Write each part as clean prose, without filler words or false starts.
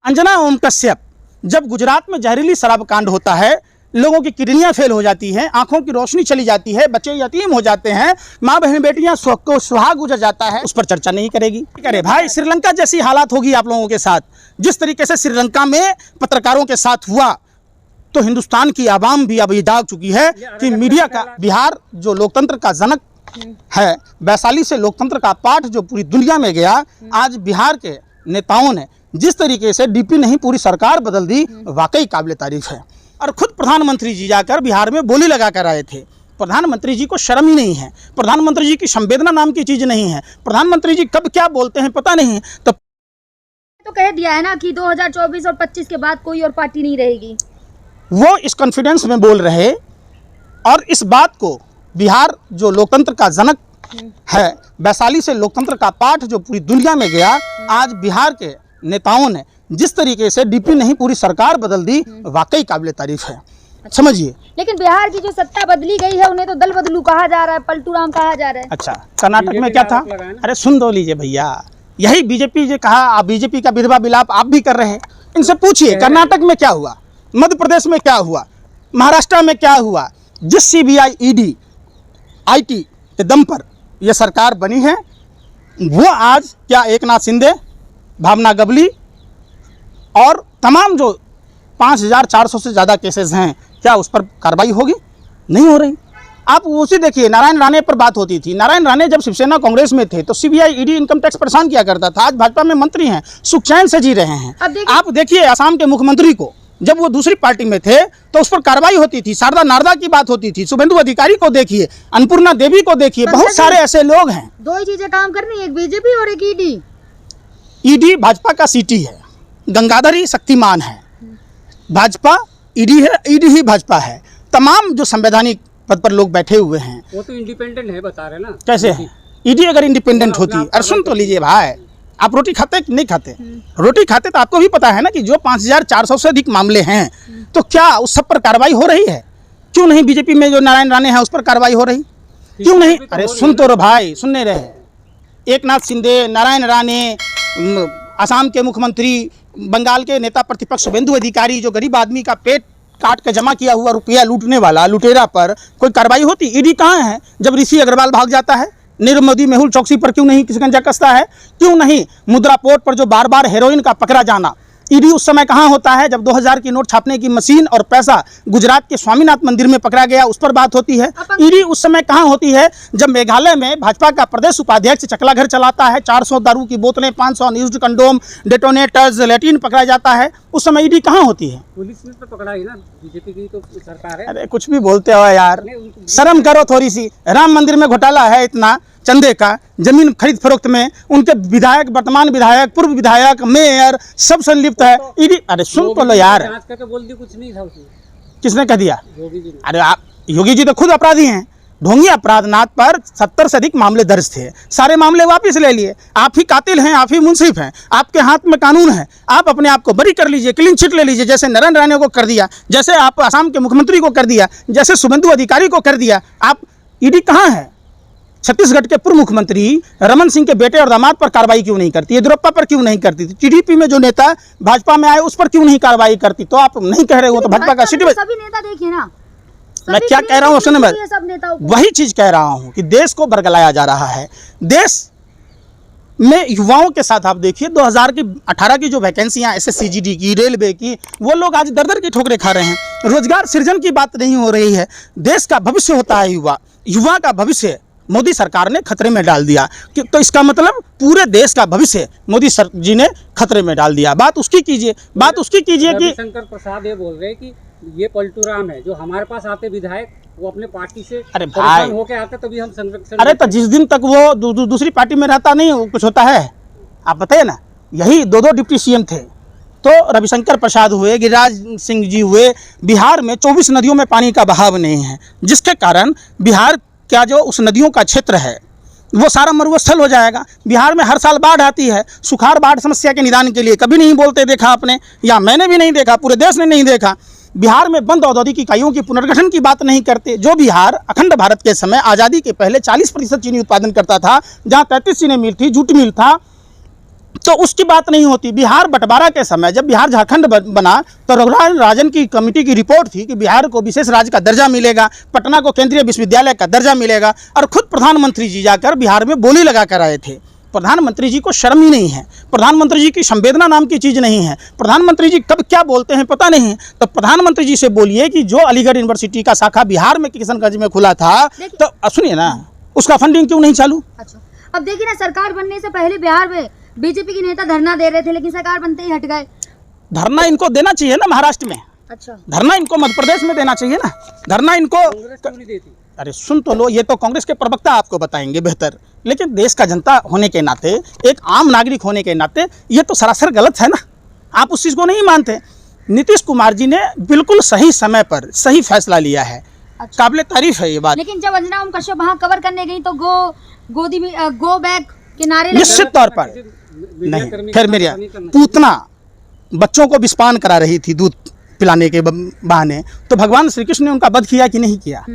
अंजना ओम कश्यप, जब गुजरात में जहरीली शराब कांड होता है, लोगों की किडनियां फेल हो जाती हैं, आंखों की रोशनी चली जाती है, बच्चे यतीम हो जाते हैं, माँ बहन बेटियां को सुहाग गुजर जाता है, उस पर चर्चा नहीं करेगी। अरे भाई, श्रीलंका जैसी हालात होगी आप लोगों के साथ। जिस तरीके से श्रीलंका में पत्रकारों के साथ हुआ, तो हिंदुस्तान की आवाम भी अब ये जाग चुकी है कि मीडिया का, बिहार जो लोकतंत्र का जनक है, वैशाली से लोकतंत्र का पाठ जो पूरी दुनिया में गया, आज बिहार के नेताओं ने जिस तरीके से डीपी नहीं पूरी सरकार बदल दी, वाकई काबिल तारीफ है। और खुद प्रधानमंत्री जी जाकर बिहार में बोली लगा कर आए थे। प्रधानमंत्री जी को शर्म ही नहीं है, प्रधानमंत्री जी की संवेदना नाम की चीज नहीं है। प्रधानमंत्री जी कब क्या बोलते हैं पता नहीं। तो कह दिया है ना कि 2024 और 25 के बाद कोई और पार्टी नहीं रहेगी। वो इस कॉन्फिडेंस में बोल रहे, और इस बात को बिहार जो लोकतंत्र का जनक है, वैशाली से लोकतंत्र का पाठ जो पूरी दुनिया में गया, आज बिहार के नेताओं ने जिस तरीके से डीपी नहीं पूरी सरकार बदल दी, वाकई काबिल तारीफ है। समझिए। लेकिन बिहार की जो सत्ता बदली गई है, उन्हें तो दल बदलू कहा जा रहा है, पलटू राम कहा जा रहा है। अच्छा, कर्नाटक में क्या था? अरे सुन दो लीजिए भैया, यही बीजेपी जो कहा, आप बीजेपी का विधवा विलाप आप भी कर रहे हैं। इनसे पूछिए कर्नाटक में क्या हुआ, मध्य प्रदेश में क्या हुआ, महाराष्ट्र में क्या हुआ। जिस सीबीआई, ईडी, आईटी के दम पर यह सरकार बनी है, वो आज क्या एकनाथ शिंदे, भावना गवली और तमाम जो 5400 से ज़्यादा केसेस हैं, क्या उस पर कार्रवाई होगी? नहीं हो रही। आप उसी देखिए, नारायण राणे पर बात होती थी। नारायण राणे जब शिवसेना कांग्रेस में थे तो सीबीआई, ईडी, इनकम टैक्स परेशान किया करता था। आज भाजपा में मंत्री हैं, सुख चैन से जी रहे हैं। आप देखिए असम के मुख्यमंत्री को, जब वो दूसरी पार्टी में थे तो उस पर कार्रवाई होती थी। शारदा नारदा की बात होती थी। शुभेंदु अधिकारी को देखिए, अन्नपूर्णा देवी को देखिए, बहुत सारे ऐसे लोग हैं। दो ही चीजें काम करनी, एक बीजेपी और एक ईडी। ईडी भाजपा का सीटी है, गंगाधर ही शक्तिमान है, भाजपा ईडी है, ईडी ही भाजपा है। तमाम जो संवैधानिक पद पर लोग बैठे हुए हैं, वो तो इंडिपेंडेंट है, बता रहे ना। कैसे है? ईडी अगर इंडिपेंडेंट होती, अरे सुन तो लीजिए भाई, आप रोटी खाते कि नहीं खाते? रोटी खाते तो आपको भी पता है ना कि जो 5400 से अधिक मामले हैं, तो क्या उस सब पर कार्रवाई हो रही है? क्यों नहीं बीजेपी में जो नारायण राणे हैं उस पर कार्रवाई हो रही, क्यों नहीं? अरे सुन तो रो भाई, सुन नहीं रहे। एकनाथ शिंदे, नारायण राणे, असम के मुख्यमंत्री, बंगाल के नेता प्रतिपक्ष शुभेंदु अधिकारी, जो गरीब आदमी का पेट काट के जमा किया हुआ रुपया लूटने वाला लुटेरा पर कोई कार्रवाई होती? ईडी कहाँ है जब ऋषि अग्रवाल भाग जाता है? नीरव मोदी मेहुल चौकसी पर क्यों नहीं शिकंजा कसता है? क्यों नहीं मुद्रा पोर्ट पर जो बार बार हेरोइन का पकड़ा जाना? ईडी उस समय कहाँ होता है जब 2000 की नोट छापने की मशीन और पैसा गुजरात के स्वामीनाथ मंदिर में पकड़ा गया, उस पर बात होती है? ईडी उस समय कहाँ होती है जब मेघालय में भाजपा का प्रदेश उपाध्यक्ष चकला घर चलाता है, 400 दारू की बोतलें, 500 न्यूज कंडोम, डेटोनेटर्स, लैट्रिन पकड़ा जाता है? उस समय ईडी कहाँ होती है? पुलिस ने तो पकड़ा ही ना, बीजेपी की तो सरकार है। अरे कुछ भी बोलते हो यार, शर्म करो थोड़ी सी। राम मंदिर में घोटाला है इतना चंदे का, जमीन खरीद फरोख्त में उनके विधायक, वर्तमान विधायक, पूर्व विधायक, मेयर सब संलिप्त है। ईडी, अरे सुन तो लो यार, जांच करके बोल दी, कुछ नहीं था उसमें। किसने कह दिया? योगी जी ने। अरे आप, योगी जी तो खुद अपराधी हैं। ढोंगी अपराधनाथ पर 70 से अधिक मामले दर्ज थे, सारे मामले वापस ले लिए। आप ही कातिल हैं, आप ही मुंसिफ हैं, आपके हाथ में कानून है। आप अपने आप को बरी कर लीजिए, क्लीन चिट ले लीजिए, जैसे नारायण राणे को कर दिया, जैसे आप असम के मुख्यमंत्री को कर दिया, जैसे शुभेंदु अधिकारी को कर दिया। आप, ईडी कहाँ है? छत्तीसगढ़ के पूर्व मुख्यमंत्री रमन सिंह के बेटे और दामाद पर कार्रवाई क्यों नहीं करती? येदियुरप्पा पर क्यों नहीं करती? टीडीपी में जो नेता भाजपा में आए उस पर क्यों नहीं कार्रवाई करती? तो आप नहीं कह रहे हो तो भाजपा का सिटी। सभी नेता देखिए ना, मैं क्या कह रहा हूँ सुनिए, मैं वही चीज कह रहा हूँ कि देश को बरगलाया जा रहा है। देश में युवाओं के साथ आप देखिए, 2018 की जो वैकेंसियां SSCGD की, रेलवे की, वो लोग आज दर दर की ठोकरें खा रहे हैं। रोजगार सृजन की बात नहीं हो रही है। देश का भविष्य होता है युवा, युवा का भविष्य मोदी सरकार ने खतरे में डाल दिया। तो इसका मतलब पूरे देश का भविष्य मोदी जी ने खतरे में डाल दिया। बात उसकी कीजिए, बात उसकी कीजिए कि रविशंकर प्रसाद ये बोल रहे हैं कि ये पलटू राम है, जो हमारे पास आते विधायक, वो अपने पार्टी से अरे भाई होके आते तभी हम संरक्षण। अरे तो जिस दिन तक वो दूसरी पार्टी में रहता नहीं कुछ होता है? आप बताइए ना, यही 2 डिप्टी सीएम थे, तो रविशंकर प्रसाद हुए, गिरिराज सिंह जी हुए। बिहार में 24 नदियों में पानी का बहाव नहीं है, जिसके कारण बिहार क्या जो उस नदियों का क्षेत्र है वो सारा मरुस्थल हो जाएगा। बिहार में हर साल बाढ़ आती है। सुखाड़ बाढ़ समस्या के निदान के लिए कभी नहीं बोलते देखा आपने, या मैंने भी नहीं देखा, पूरे देश ने नहीं देखा। बिहार में बंद औद्योगिक इकाइयों की पुनर्गठन की बात नहीं करते। जो बिहार अखंड भारत के समय आज़ादी के पहले 40% चीनी उत्पादन करता था, जहाँ 33 चीनी मिल थी, जूट मिल था, तो उसकी बात नहीं होती। बिहार बंटवारा के समय जब बिहार झारखंड बना तो रघुराज राजन की कमेटी की रिपोर्ट थी कि बिहार को विशेष राज्य का दर्जा मिलेगा, पटना को केंद्रीय विश्वविद्यालय का दर्जा मिलेगा, और खुद प्रधानमंत्री जी जाकर बिहार में बोली लगा कर आए थे। प्रधानमंत्री जी को शर्म ही नहीं है, प्रधानमंत्री जी की संवेदना नाम की चीज़ नहीं है, प्रधानमंत्री जी कब क्या बोलते हैं पता नहीं। तो प्रधानमंत्री जी से बोलिए कि जो अलीगढ़ यूनिवर्सिटी का शाखा बिहार में किशनगंज में खुला था, तो सुनिए ना, उसका फंडिंग क्यों नहीं चालू? अच्छा, अब देखिए ना, सरकार बनने से पहले बिहार में बीजेपी के नेता धरना दे रहे थे, लेकिन सरकार बनते ही हट गए। धरना इनको देना चाहिए ना महाराष्ट्र में, अच्छा, धरना इनको मध्य प्रदेश में देना चाहिए ना, धरना इनको। कांग्रेस क्यों नहीं देती? अरे सुन तो लो, ये तो कांग्रेस के प्रवक्ता आपको बताएंगे बेहतर, लेकिन देश का जनता होने के नाते, एक आम नागरिक होने के नाते, ये तो सरासर गलत है ना। आप उस चीज़ को नहीं मानते। नीतीश कुमार जी ने बिल्कुल सही समय पर सही फैसला लिया है। अच्छा। काबिले तारीफ है ये बात। लेकिन जब अंजना ओम कश्यप वहाँ कवर करने गई तो गोदी में गो बैक के नारे लगे। निश्चित तौर पर नहीं। फिर मेरी पूतना बच्चों को विस्पान करा रही थी दूध पिलाने के बहाने, तो भगवान श्री कृष्ण ने उनका वध किया कि नहीं किया?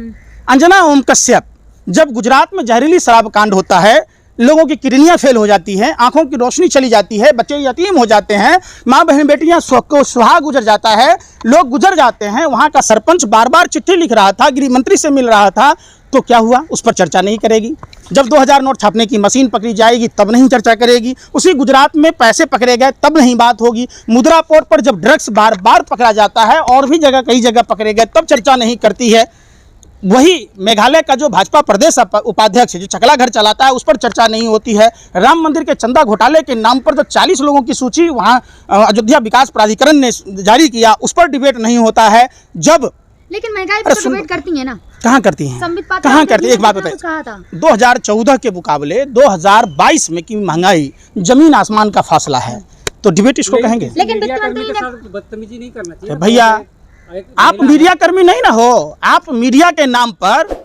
अंजना ओम कश्यप, जब गुजरात में जहरीली शराब कांड होता है, लोगों की किडनियां फेल हो जाती हैं, आंखों की रोशनी चली जाती है, बच्चे यतीम हो जाते हैं, माँ बहन बेटियां सुहाग गुजर जाता है, लोग गुजर जाते हैं। वहाँ का सरपंच बार बार चिट्ठी लिख रहा था, गृह मंत्री से मिल रहा था, तो क्या हुआ? उस पर चर्चा नहीं करेगी। जब 2000 नोट छापने की मशीन पकड़ी जाएगी तब नहीं चर्चा करेगी। उसी गुजरात में पैसे पकड़े गए तब नहीं बात होगी। मुद्रा पोर्ट पर जब ड्रग्स बार बार पकड़ा जाता है, और भी जगह कई जगह पकड़े गए, तब चर्चा नहीं करती है। वही मेघालय का जो भाजपा प्रदेश उपाध्यक्ष जो चकला घर चलाता है, उस पर चर्चा नहीं होती है। राम मंदिर के चंदा घोटाले के नाम पर जो 40 लोगों की सूची वहाँ अयोध्या विकास प्राधिकरण ने जारी किया, उस पर डिबेट नहीं होता है। जब लेकिन महंगाई पर तो डिबेट करती है ना, कहाँ करती हैं? कहाँ करती है? एक बात बताइए, 2014 के मुकाबले 2022 में की महंगाई जमीन आसमान का फासला है, तो डिबेट इसको कहेंगे? लेकिन वित्त मंत्री ने बदतमीजी नहीं करना चाहिए भैया। आप मीडिया कर्मी नहीं ना हो, आप मीडिया के नाम पर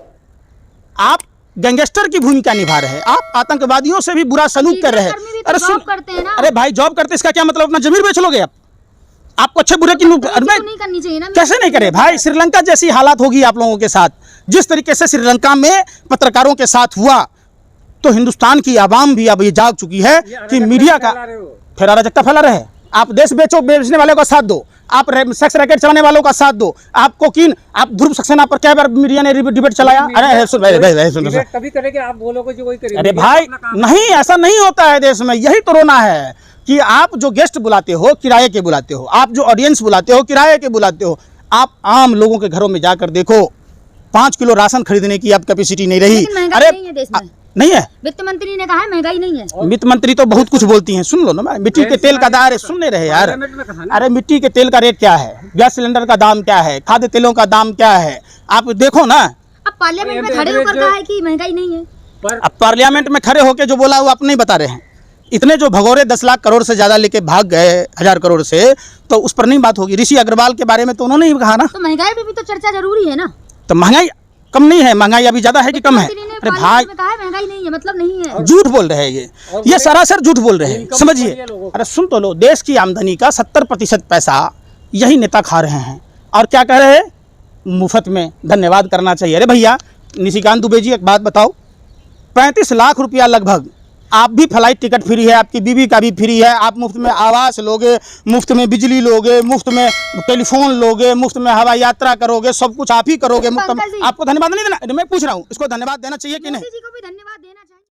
आप गैंगस्टर की भूमिका निभा रहे हैं, आप आतंकवादियों से भी बुरा सलूक कर रहे हैं। अरे जॉब करते हैं ना। अरे भाई, जॉब करते इसका क्या मतलब? अपना जमीन बेच लोगे आप? आपको अच्छे बुरे की नहीं करनी चाहिए ना। कैसे नहीं करे भाई? श्रीलंका जैसी हालात होगी आप लोगों के साथ, जिस तरीके से श्रीलंका में पत्रकारों के साथ हुआ, तो हिंदुस्तान की आवाम भी अब ये जाग चुकी है कि मीडिया का फिर अराजकता फैला रहे। आप देश बेचने वालों का साथ दो, आप सेक्स रैकेट चलाने वालों का साथ दो, आप कोकीन, आप ध्रुव सक्सेना पर क्या बार मीडिया ने डिबेट चलाया? अरे सुन तभी करेंगे, आप बोलोगे जो वही करेंगे। अरे भाई नहीं, ऐसा नहीं होता है देश में। यही तो रोना है कि आप जो गेस्ट बुलाते हो किराए के बुलाते हो, आप जो ऑडियंस बुलाते हो किराए के बुलाते हो। आप आम लोगों के घरों में जाकर देखो, 5 किलो राशन खरीदने की आप कैपेसिटी नहीं रही। अरे नहीं है देश में, नहीं है। वित्त मंत्री ने कहा है महंगाई नहीं है। वित्त मंत्री तो बहुत कुछ बोलती हैं, सुन लो ना। मिट्टी के तेल का दाम सुन नहीं रहे यार। अरे मिट्टी के तेल का रेट क्या है, गैस सिलेंडर का दाम क्या है, खाद्य तेलों का दाम क्या है, आप देखो ना। अब पार्लियामेंट में खड़े होकर कहा है कि महंगाई नहीं है। अब पार्लियामेंट में खड़े होकर जो बोला वो आप नहीं बता रहे हैं। इतने जो भगोरे 10 लाख करोड़ से ज्यादा लेके भाग गए 1000 करोड़ से, तो उस पर नहीं बात होगी। ऋषि अग्रवाल के बारे में तो उन्होंने ही कहा ना। तो महंगाई पे भी तो चर्चा जरूरी है ना। तो महंगाई कम नहीं है, महंगाई अभी ज्यादा है कि कम है? अरे भाई महंगाई नहीं है मतलब नहीं है, झूठ बोल रहे हैं ये सरासर झूठ बोल रहे हैं, समझिए। अरे सुन तो लो, देश की आमदनी का 70% पैसा यही नेता खा रहे हैं, और क्या कह रहे हैं? मुफ्त में धन्यवाद करना चाहिए। अरे भैया निशिकांत दुबे जी, एक बात बताओ, 35 लाख रुपया लगभग, आप भी फ्लाइट टिकट फ्री है, आपकी बीवी का भी फ्री है, आप मुफ्त में आवास लोगे, मुफ्त में बिजली लोगे, मुफ्त में टेलीफोन लोगे, मुफ्त में हवाई यात्रा करोगे, सब कुछ आप ही करोगे मुफ्त में। आपको धन्यवाद नहीं देना? मैं पूछ रहा हूँ, इसको धन्यवाद देना चाहिए कि नहीं?